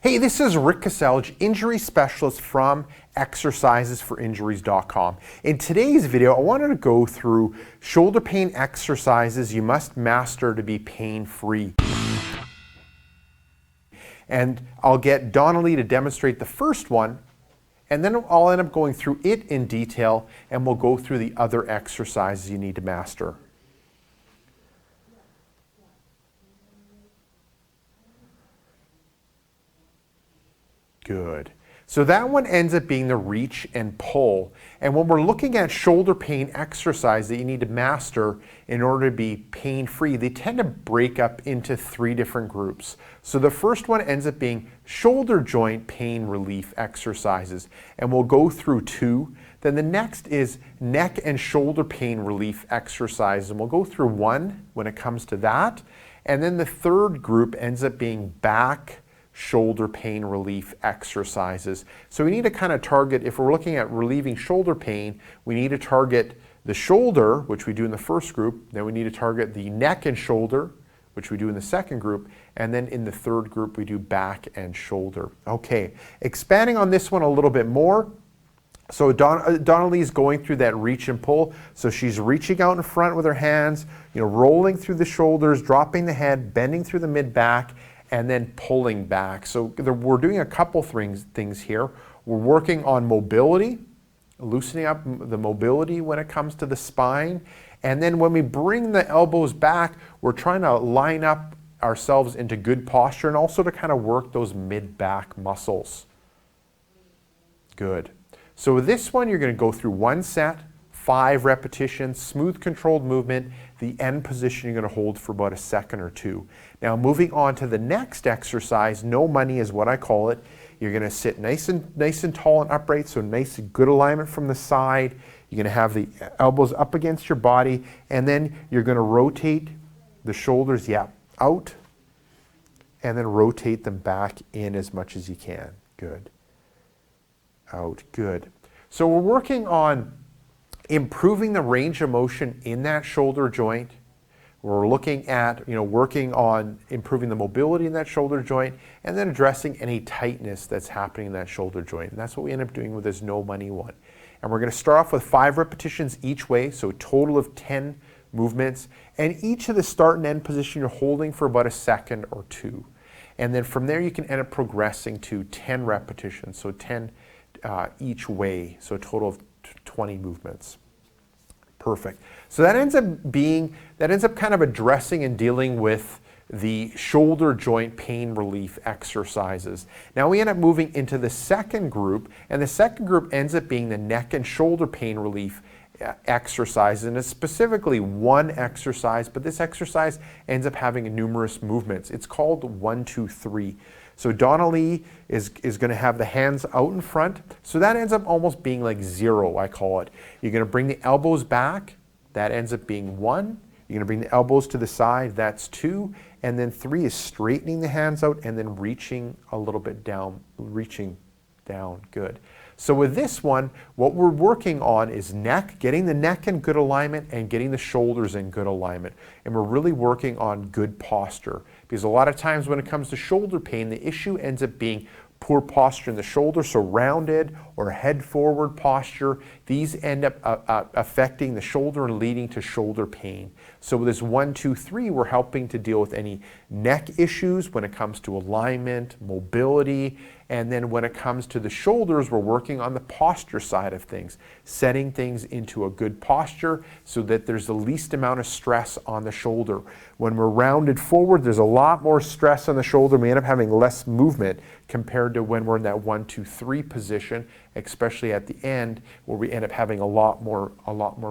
Hey, this is Rick Kaselj, injury specialist from exercisesforinjuries.com. In today's video, I wanted to go through shoulder pain exercises you must master to be pain-free. And I'll get Donnelly to demonstrate the first one, and then I'll end up going through it in detail, and we'll go through the other exercises you need to master. Good. So that one ends up being the reach and pull. And when we're looking at shoulder pain exercise that you need to master in order to be pain-free, they tend to break up into three different groups. So the first one ends up being shoulder joint pain relief exercises, and we'll go through two. Then the next is neck and shoulder pain relief exercises, and we'll go through one when it comes to that. And then the third group ends up being back shoulder pain relief exercises. So we need to kind of target, if we're looking at relieving shoulder pain, we need to target the shoulder, which we do in the first group. Then we need to target the neck and shoulder, which we do in the second group. And then in the third group, we do back and shoulder. Okay, expanding on this one a little bit more. So Donnelly is going through that reach and pull. So she's reaching out in front with her hands, rolling through the shoulders, dropping the head, bending through the mid-back, and then pulling back. So we're doing a couple things here. We're working on mobility, loosening up the mobility when it comes to the spine. And then when we bring the elbows back, we're trying to line up ourselves into good posture and also to kind of work those mid-back muscles. Good. So with this one, you're going to go through one set, 5 repetitions, smooth controlled movement. The end position you're going to hold for about a second or two. Now moving on to the next exercise, no money is what I call it. You're going to sit nice and tall and upright, so nice and good alignment from the side. You're going to have the elbows up against your body, and then you're going to rotate the shoulders, out, and then rotate them back in as much as you can. Good. Out, good. So we're working on improving the range of motion in that shoulder joint. We're looking at, working on improving the mobility in that shoulder joint and then addressing any tightness that's happening in that shoulder joint. And that's what we end up doing with this no money one. And we're going to start off with 5 repetitions each way, so a total of 10 movements. And each of the start and end position you're holding for about a second or two. And then from there you can end up progressing to 10 repetitions, so 10 each way, so a total of 20 movements. Perfect. So that ends up kind of addressing and dealing with the shoulder joint pain relief exercises. Now we end up moving into the second group, and the second group ends up being the neck and shoulder pain relief exercises, and it's specifically one exercise, but this exercise ends up having numerous movements. It's called 1, 2, 3. So Donnelly is going to have the hands out in front. So that ends up almost being like 0, I call it. You're going to bring the elbows back. That ends up being 1. You're going to bring the elbows to the side. That's 2. And then 3 is straightening the hands out and then reaching a little bit down, reaching down. Good. So with this one, what we're working on is neck, getting the neck in good alignment and getting the shoulders in good alignment. And we're really working on good posture. Because a lot of times when it comes to shoulder pain, the issue ends up being poor posture in the shoulder, so rounded or head forward posture. These end up affecting the shoulder and leading to shoulder pain. So with this 1, 2, 3, we're helping to deal with any neck issues when it comes to alignment, mobility, and then when it comes to the shoulders, we're working on the posture side of things, setting things into a good posture so that there's the least amount of stress on the shoulder. When we're rounded forward, there's a lot more stress on the shoulder. We end up having less movement compared to when we're in that 1, 2, 3 position, especially at the end, where we end up having a lot more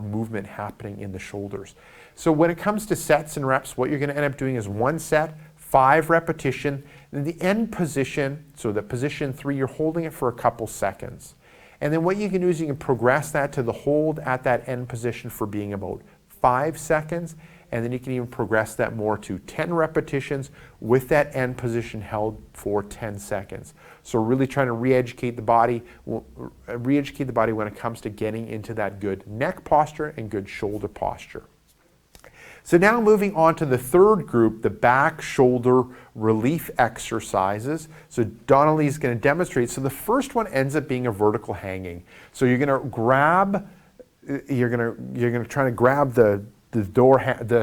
movement happening in the shoulders. So when it comes to sets and reps, what you're going to end up doing is 1 set, 5 repetition. Then the end position, so the position 3, you're holding it for a couple seconds. And then what you can do is you can progress that to the hold at that end position for being about 5 seconds. And then you can even progress that more to 10 repetitions with that end position held for 10 seconds. So really trying to re-educate the body when it comes to getting into that good neck posture and good shoulder posture. So now moving on to the third group, the back shoulder relief exercises. So Donnelly's going to demonstrate. So the first one ends up being a vertical hanging. So you're going to grab, you're going to try to grab the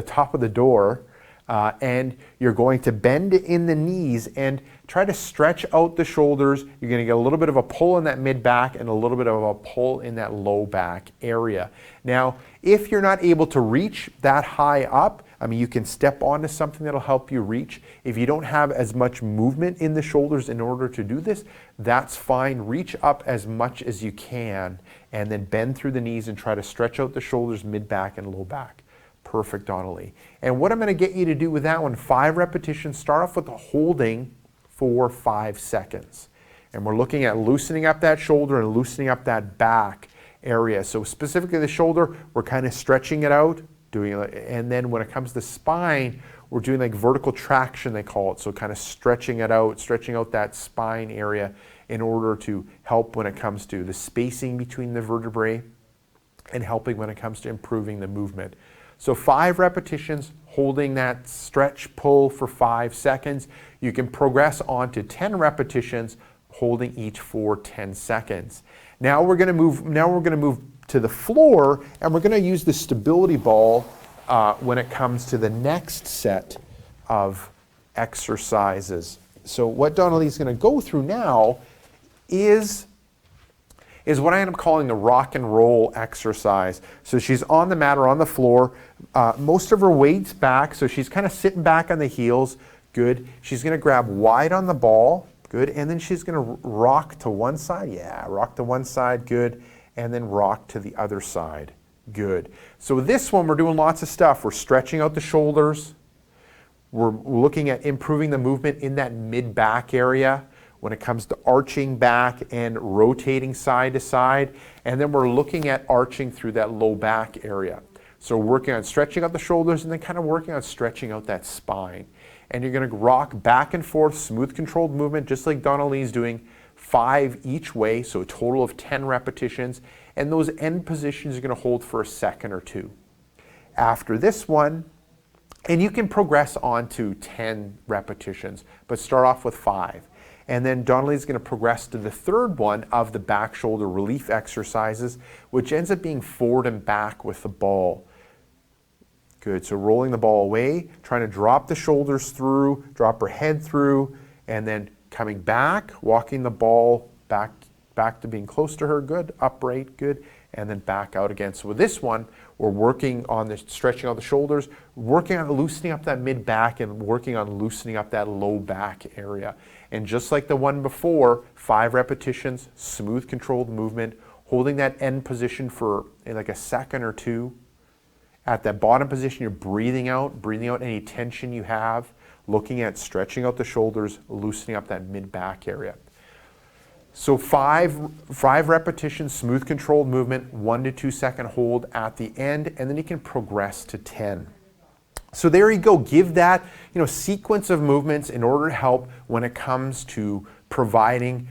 top of the door, and you're going to bend in the knees and try to stretch out the shoulders. You're going to get a little bit of a pull in that mid back and a little bit of a pull in that low back area. Now, if you're not able to reach that high up, I mean, you can step onto something that'll help you reach. If you don't have as much movement in the shoulders in order to do this, that's fine. Reach up as much as you can and then bend through the knees and try to stretch out the shoulders, mid back and low back. Perfect, Donnelly. And what I'm going to get you to do with that one, 5 repetitions, start off with a holding for 5 seconds. And we're looking at loosening up that shoulder and loosening up that back area. So specifically the shoulder, we're kind of stretching it out, and then when it comes to spine, we're doing like vertical traction, they call it. So kind of stretching it out, stretching out that spine area in order to help when it comes to the spacing between the vertebrae and helping when it comes to improving the movement. So 5 repetitions, holding that stretch pull for 5 seconds. You can progress on to 10 repetitions, holding each for 10 seconds. Now we're going to move to the floor, and we're going to use the stability ball when it comes to the next set of exercises. So what Donnelly's going to go through now is what I end up calling the rock and roll exercise. So she's on the mat or on the floor, most of her weight's back, so she's kind of sitting back on the heels, good. She's going to grab wide on the ball, good, and then she's going to rock to one side, rock to one side, good, and then rock to the other side, good. So with this one, we're doing lots of stuff. We're stretching out the shoulders, we're looking at improving the movement in that mid-back area when it comes to arching back and rotating side to side. And then we're looking at arching through that low back area. So we're working on stretching out the shoulders and then kind of working on stretching out that spine. And you're going to rock back and forth, smooth controlled movement, just like Donnelly's doing, 5 each way, so a total of 10 repetitions. And those end positions you're going to hold for a second or 2. After this one, and you can progress on to 10 repetitions, but start off with 5. And then Donnelly's going to progress to the third one of the back shoulder relief exercises, which ends up being forward and back with the ball. Good, so rolling the ball away, trying to drop the shoulders through, drop her head through, and then coming back, walking the ball back to being close to her, good, upright, good, and then back out again. So with this one, we're working on the stretching out the shoulders, working on loosening up that mid back and working on loosening up that low back area. And just like the one before, 5 repetitions, smooth controlled movement, holding that end position for like a second or 2. At that bottom position, you're breathing out any tension you have, looking at stretching out the shoulders, loosening up that mid back area. So 5 repetitions, smooth controlled movement, 1 to 2 second hold at the end, and then you can progress to 10. So there you go. Give that sequence of movements in order to help when it comes to providing,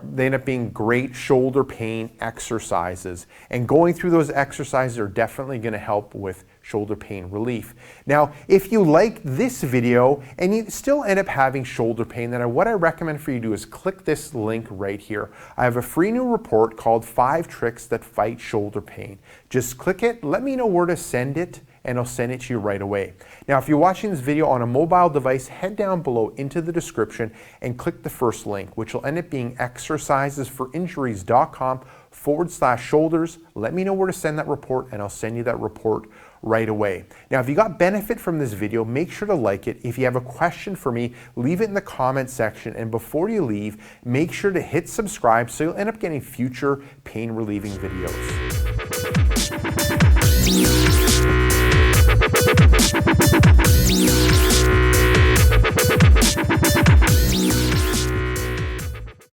they end up being great shoulder pain exercises. And going through those exercises are definitely going to help with shoulder pain relief. Now, if you like this video and you still end up having shoulder pain, then what I recommend for you to do is click this link right here. I have a free new report called 5 Tricks That Fight Shoulder Pain. Just click it, let me know where to send it, and I'll send it to you right away. Now, if you're watching this video on a mobile device, head down below into the description and click the first link, which will end up being exercisesforinjuries.com/shoulders. Let me know where to send that report, and I'll send you that report right away. Now, if you got benefit from this video, make sure to like it. If you have a question for me, leave it in the comment section. And before you leave, make sure to hit subscribe so you'll end up getting future pain relieving videos.